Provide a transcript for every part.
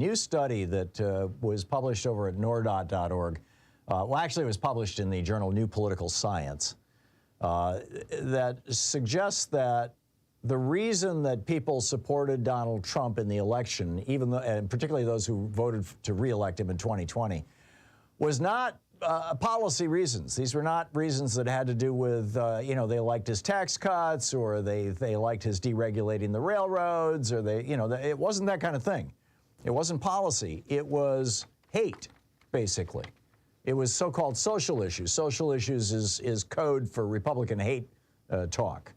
new study that was published over at nordot.org. Well, actually, it was published in the journal New Political Science, that suggests that the reason that people supported Donald Trump in the election, even though, and particularly those who voted to re-elect him in 2020, was not policy reasons. These were not reasons that had to do with, you know, they liked his tax cuts, or they liked his deregulating the railroads, or it wasn't that kind of thing. It wasn't policy. It was hate, basically. It was so-called social issues. Social issues is code for Republican hate talk.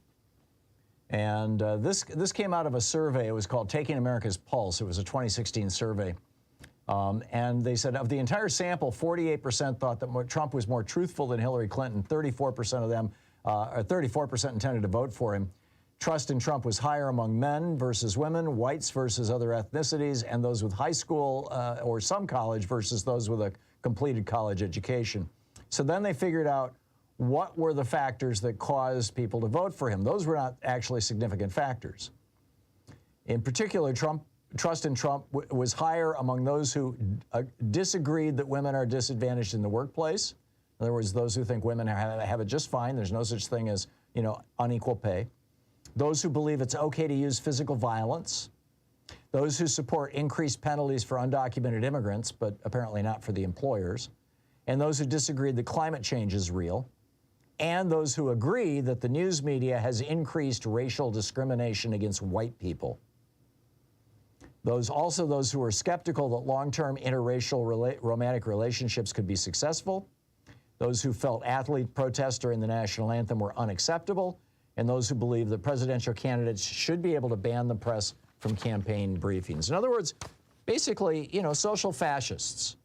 And this came out of a survey. It was called Taking America's Pulse. It was a 2016 survey. And they said of the entire sample, 48% thought that Trump was more truthful than Hillary Clinton. 34% of them, or 34% intended to vote for him. Trust in Trump was higher among men versus women, whites versus other ethnicities, and those with high school or some college versus those with a completed college education. So then they figured out what were the factors that caused people to vote for him. Those were not actually significant factors. In particular, trust in Trump was higher among those who disagreed that women are disadvantaged in the workplace. In other words, those who think women have it just fine. There's no such thing as, you know, unequal pay. Those who believe it's okay to use physical violence. Those who support increased penalties for undocumented immigrants, but apparently not for the employers. And those who disagreed that climate change is real. And those who agree that the news media has increased racial discrimination against white people. Those who were skeptical that long-term interracial romantic relationships could be successful. Those who felt athlete protests during the national anthem were unacceptable. And those who believe that presidential candidates should be able to ban the press from campaign briefings. In other words, basically, you know, social fascists.